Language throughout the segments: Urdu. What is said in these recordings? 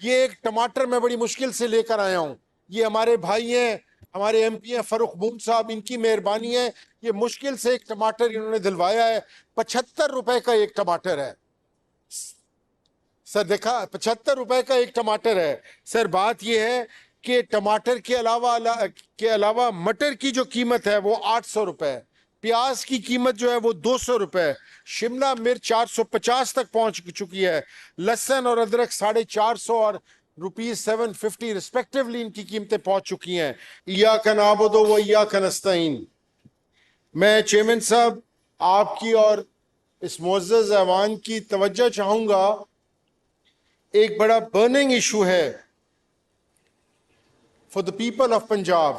یہ ایک ٹماٹر میں بڑی مشکل سے لے کر آیا ہوں. یہ ہمارے بھائی ہیں, ہمارے ایم پی ہیں فاروق بون صاحب, ان کی مہربانی ہے. یہ مشکل سے ایک ٹماٹر انہوں نے دلوایا ہے. 75 روپے کا ایک ٹماٹر ہے سر. دیکھا, 75 روپے کا ایک ٹماٹر ہے سر. بات یہ ہے کہ ٹماٹر کے علاوہ مٹر کی جو قیمت ہے وہ 800 روپے, پیاز کی قیمت جو ہے وہ 200 روپے, شملہ مرچ 450 تک پہنچ چکی ہے, لہسن اور ادرک 450 اور روپیز 750 ریسپیکٹیولی ان کی قیمتیں پہنچ چکی ہیں. ایاک نعبد و ایاک نستعین. میں چیئرمین صاحب آپ کی اور اس معزز ایوان کی توجہ چاہوں گا. ایک بڑا برننگ ایشو ہے for the people of Punjab,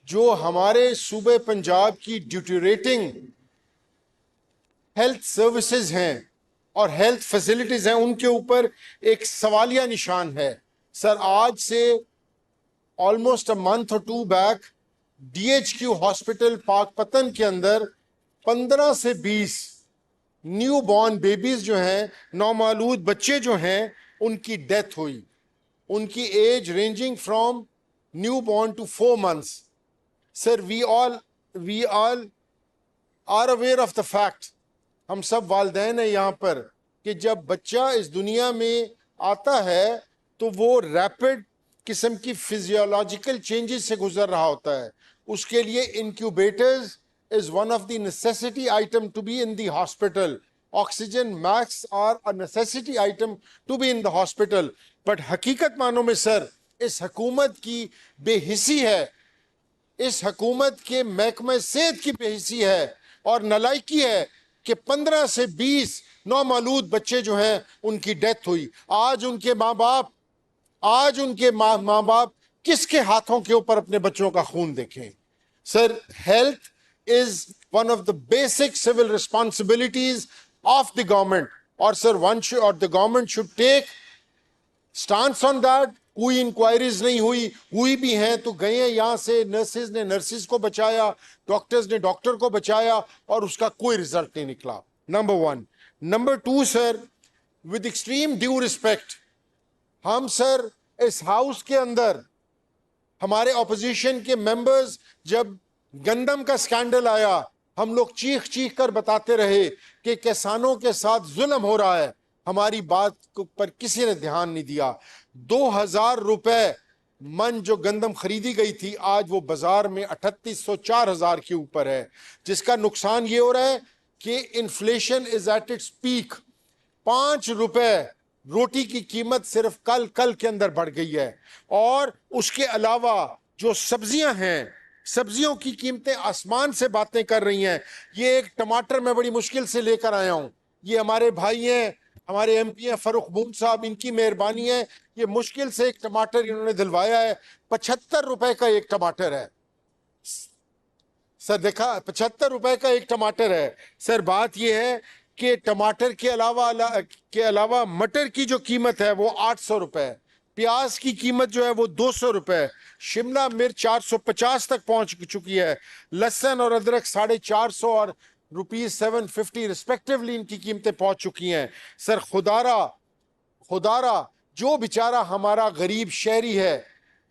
جو ہمارے صوبے پنجاب کی ڈیٹیریٹنگ ہیلتھ سروسز ہیں اور ہیلتھ فیسلٹیز ہیں, ان کے اوپر ایک سوالیہ نشان ہے سر. آج سے آلموسٹ اے منتھ اور 2 back D H Q hospital Pakpattan کے اندر 15 سے 20 نیو بورن بیبیز جو ہیں, نومولود بچے جو ہیں, ان کی ڈیتھ ہوئی. ان کی age ranging from newborn to 4 months. Sir we all are aware of the fact, ہم سب والدین ہیں یہاں پر, کہ جب بچہ اس دنیا میں آتا ہے تو وہ ریپڈ قسم کی فزیولوجیکل چینجز سے گزر رہا ہوتا ہے. اس کے لیے incubators is one of the necessity item to be in the hospital. Oxygen masks are a necessity item to be in the hospital. But حقیقت معنوں میں سر اس حکومت کی بے حسی ہے, اس حکومت کے محکمہ صحت کی بے حسی ہے اور نالائکی ہے کہ 15 سے 20 نومولود بچے جو ہیں ان کی ڈیتھ ہوئی. آج ان کے ماں باپ کس کے ہاتھوں کے اوپر اپنے بچوں کا خون دیکھیں. سر health is one of the basic civil responsibilities of the government, اور سر the government should take stance on that. کوئی انکوائریز نہیں ہوئی بھی ہیں تو گئے ہیں یہاں سے, نرسز نے نرسز کو بچایا, ڈاکٹرز نے ڈاکٹر کو بچایا, اور اس کا کوئی رزلٹ نہیں نکلا. Number 1. Number 2 sir, with extreme due respect, ہم سر اس ہاؤس کے اندر ہمارے اپوزیشن کے ممبرز, جب گندم کا سکینڈل آیا, ہم لوگ چیخ کر بتاتے رہے کہ کسانوں کے ساتھ ظلم ہو رہا ہے. ہماری بات پر کسی نے دھیان نہیں دیا. 2000 روپے من جو گندم خریدی گئی تھی, آج وہ بازار میں 3800 4000 کے اوپر ہے, جس کا نقصان یہ ہو رہا ہے کہ inflation is at its peak. 5 روپے روٹی کی قیمت صرف کل کے اندر بڑھ گئی ہے. اور اس کے علاوہ جو سبزیاں ہیں, سبزیوں کی قیمتیں آسمان سے باتیں کر رہی ہیں. یہ ایک ٹماٹر میں بڑی مشکل سے لے کر آیا ہوں. یہ ہمارے بھائی ہیں, ہمارے ایم پی ہیں فاروق بون صاحب, ان کی مہربانی ہے. یہ مشکل سے ایک ٹماٹر انہوں نے دلوایا ہے. 75 روپے کا ایک ٹماٹر ہے سر. دیکھا, 75 روپے کا ایک ٹماٹر ہے سر. بات یہ ہے کہ ٹماٹر کے علاوہ مٹر کی جو قیمت ہے وہ 800 روپے, پیاز کی قیمت جو ہے وہ 200 روپے, شملہ مرچ 450 تک پہنچ چکی ہے, لہسن اور ادرک 450 اور روپیز 750 ریسپیکٹیولی ان کی قیمتیں پہنچ چکی ہیں. سر خدارا جو بیچارہ ہمارا غریب شہری ہے,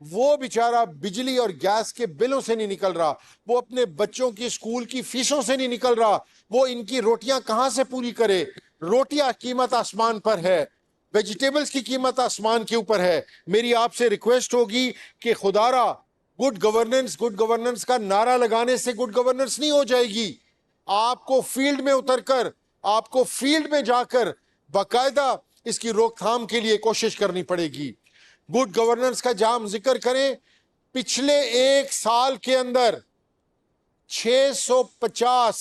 وہ بیچارہ بجلی اور گیس کے بلوں سے نہیں نکل رہا, وہ اپنے بچوں کی اسکول کی فیسوں سے نہیں نکل رہا, وہ ان کی روٹیاں کہاں سے پوری کرے. روٹیاں قیمت آسمان پر ہے, ویجیٹیبلز کی قیمت آسمان کے اوپر ہے. میری آپ سے ریکویسٹ ہوگی کہ خدارا گڈ گورننس کا نعرہ لگانے سے گڈ گورننس نہیں ہو جائے گی. آپ کو فیلڈ میں اتر کر, آپ کو فیلڈ میں جا کر باقاعدہ اس کی روک تھام کے لیے کوشش کرنی پڑے گی. گڈ گورننس کا جہاں ہم ذکر کریں, پچھلے 1 سال کے اندر 650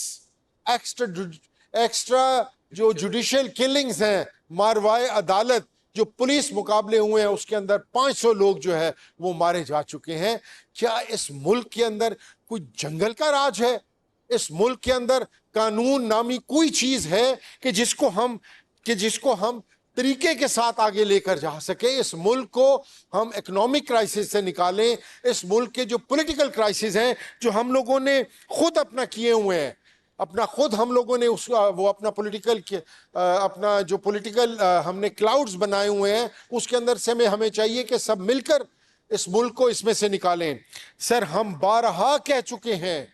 ایکسٹرا جو جوڈیشل کلنگز ہیں, ماروائے عدالت جو پولیس مقابلے ہوئے ہیں, اس کے اندر 500 لوگ جو ہے وہ مارے جا چکے ہیں. کیا اس ملک کے اندر کوئی جنگل کا راج ہے؟ اس ملک کے اندر قانون نامی کوئی چیز ہے کہ جس کو ہم طریقے کے ساتھ آگے لے کر جا سکیں؟ اس ملک کو ہم اکنامک کرائسس سے نکالیں. اس ملک کے جو پولیٹیکل کرائسس ہیں جو ہم لوگوں نے خود اپنا کیے ہوئے ہیں, اپنا خود ہم لوگوں نے اس وہ اپنا پولیٹیکل اپنا جو پولیٹیکل ہم نے کلاؤڈز بنائے ہوئے ہیں اس کے اندر سے ہمیں چاہیے کہ سب مل کر اس ملک کو اس میں سے نکالیں. سر ہم بارہا کہہ چکے ہیں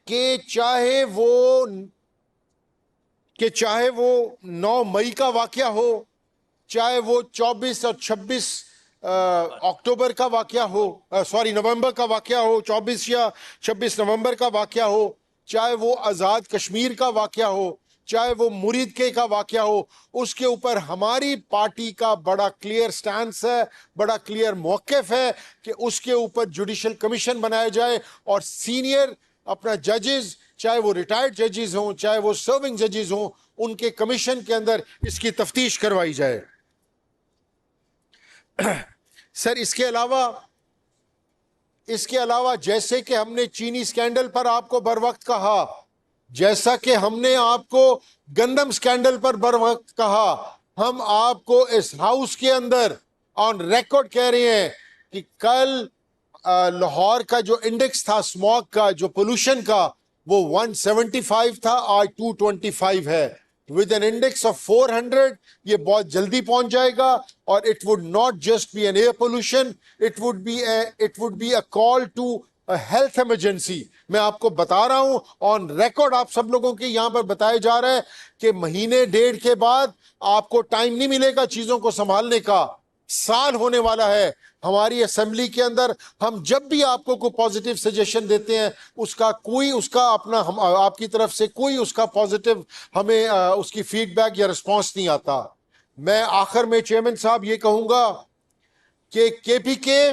کہ چاہے وہ 9 مئی کا واقعہ ہو, چاہے وہ 24 اور 26 اکتوبر کا واقعہ ہو, نومبر کا واقعہ ہو, 24 یا 26 نومبر کا واقعہ ہو, چاہے وہ آزاد کشمیر کا واقعہ ہو, چاہے وہ مرید کے کا واقعہ ہو, اس کے اوپر ہماری پارٹی کا بڑا کلیئر سٹانس ہے, بڑا کلیئر موقف ہے کہ اس کے اوپر جوڈیشل کمیشن بنایا جائے اور سینئر اپنا ججز, چاہے وہ ریٹائرڈ ججز ہوں, چاہے وہ سرونگ ججز ہوں, ان کے کمیشن کے اندر اس کی تفتیش کروائی جائے. سر اس کے علاوہ جیسے کہ ہم نے چینی سکینڈل پر آپ کو بر وقت کہا, جیسا کہ ہم نے آپ کو گندم سکینڈل پر بر وقت کہا, ہم آپ کو اس ہاؤس کے اندر آن ریکارڈ کہہ رہے ہیں کہ کل لاہور کا جو انڈیکس تھا اسموگ کا, جو پولوشن کا, وہ 175 تھا, آج 225 ہے. with an index of 400 یہ بہت جلدی پہنچ جائے گا, اور it would not just be an air pollution, it would be a call to a health emergency. میں آپ کو بتا رہا ہوں on record, آپ سب لوگوں کے یہاں پر بتایا جا رہا ہے کہ مہینے ڈیڑھ کے بعد آپ کو ٹائم نہیں ملے گا چیزوں کو سنبھالنے کا. سال ہونے والا ہے ہماری اسمبلی کے اندر, ہم جب بھی آپ کو کوئی پازیٹیو سجیشن دیتے ہیں اس کا اپنا آپ کی طرف سے کوئی اس کا پازیٹیو ہمیں اس کی فیڈ بیک یا رسپانس نہیں آتا. میں آخر میں چیئرمین صاحب یہ کہوں گا کہ کے پی کے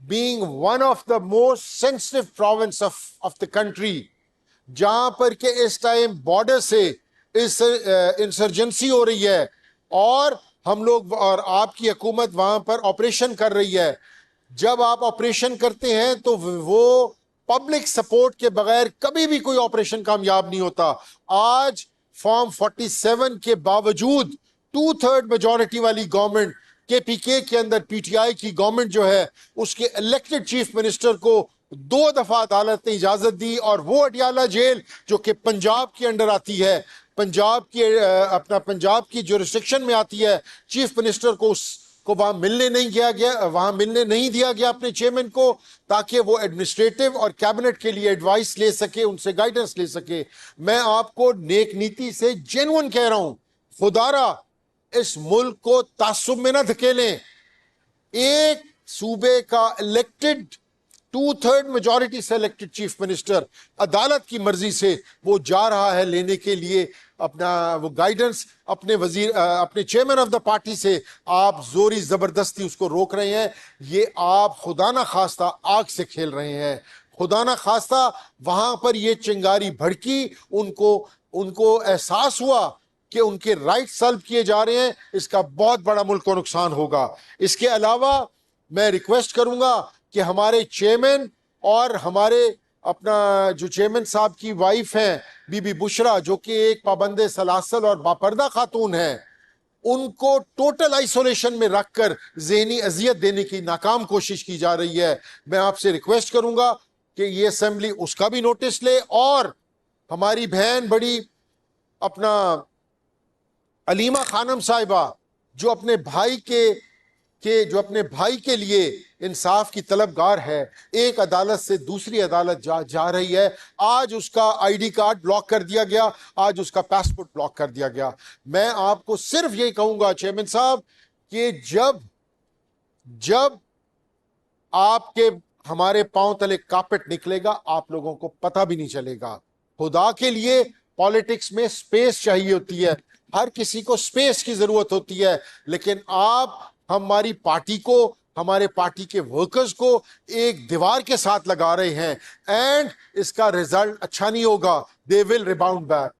being one of the most sensitive province of the country, جہاں پر کہ اس ٹائم بارڈر سے انسرجنسی ہو رہی ہے اور ہم لوگ اور آپ کی حکومت وہاں پر آپریشن کر رہی ہے, جب آپ آپریشن کرتے ہیں تو وہ پبلک سپورٹ کے بغیر کبھی بھی کوئی آپریشن کامیاب نہیں ہوتا. آج فارم 47 کے باوجود 2/3 میجورٹی والی گورنمنٹ کے پی کے اندر, پی ٹی آئی کی گورنمنٹ جو ہے, اس کے الیکٹڈ چیف منسٹر کو 2 دفعہ عدالت نے اجازت دی, اور وہ اڈیالہ جیل جو کہ پنجاب کے انڈر آتی ہے, پنجاب کی جورسڈکشن میں آتی ہے, چیف منسٹر کو وہاں ملنے نہیں دیا گیا اپنے چیئرمین کو, تاکہ وہ ایڈمنسٹریٹو اور کیبنٹ کے لیے ایڈوائس لے سکے, ان سے گائیڈنس لے سکے. میں آپ کو نیک نیتی سے جینوئن کہہ رہا ہوں, خدا را اس ملک کو تعصب میں نہ دھکیلیں. ایک صوبے کا الیکٹڈ 2/3 میجورٹی سے الیکٹڈ چیف منسٹر عدالت کی مرضی سے وہ جا رہا ہے لینے کے لیے اپنا وہ گائیڈنس اپنے چیئرمین آف دا پارٹی سے, آپ زوری زبردستی اس کو روک رہے ہیں. یہ آپ خدا نہ خواستہ آگ سے کھیل رہے ہیں, خدا نہ خواستہ وہاں پر یہ چنگاری بھڑکی, ان کو احساس ہوا کہ ان کے رائٹ سلب کیے جا رہے ہیں, اس کا بہت بڑا ملک کو نقصان ہوگا. اس کے علاوہ میں ریکویسٹ کروں گا کہ ہمارے چیئرمین اور ہمارے اپنا جو چیئرمین صاحب کی وائف ہیں بی بی بشرا, جو کہ ایک پابند سلاسل اور باپردہ خاتون ہیں, ان کو ٹوٹل آئسولیشن میں رکھ کر ذہنی اذیت دینے کی ناکام کوشش کی جا رہی ہے. میں آپ سے ریکویسٹ کروں گا کہ یہ اسمبلی اس کا بھی نوٹس لے, اور ہماری بہن بڑی اپنا علیمہ خانم صاحبہ جو اپنے بھائی کے لیے انصاف کی طلبگار ہے, ایک عدالت سے دوسری عدالت جا رہی ہے, آج اس کا آئی ڈی کارڈ بلاک کر دیا گیا, آج اس کا پاسپورٹ بلاک کر دیا گیا. میں آپ کو صرف یہی کہوں گا چیئرمین صاحب کہ جب آپ کے ہمارے پاؤں تلے کارپٹ نکلے گا, آپ لوگوں کو پتہ بھی نہیں چلے گا. خدا کے لیے پالیٹکس میں سپیس چاہیے ہوتی ہے, ہر کسی کو سپیس کی ضرورت ہوتی ہے, لیکن آپ ہماری پارٹی کو, ہمارے پارٹی کے ورکرز کو ایک دیوار کے ساتھ لگا رہے ہیں, اینڈ اس کا ریزلٹ اچھا نہیں ہوگا. دے ول ریباؤنڈ بیک.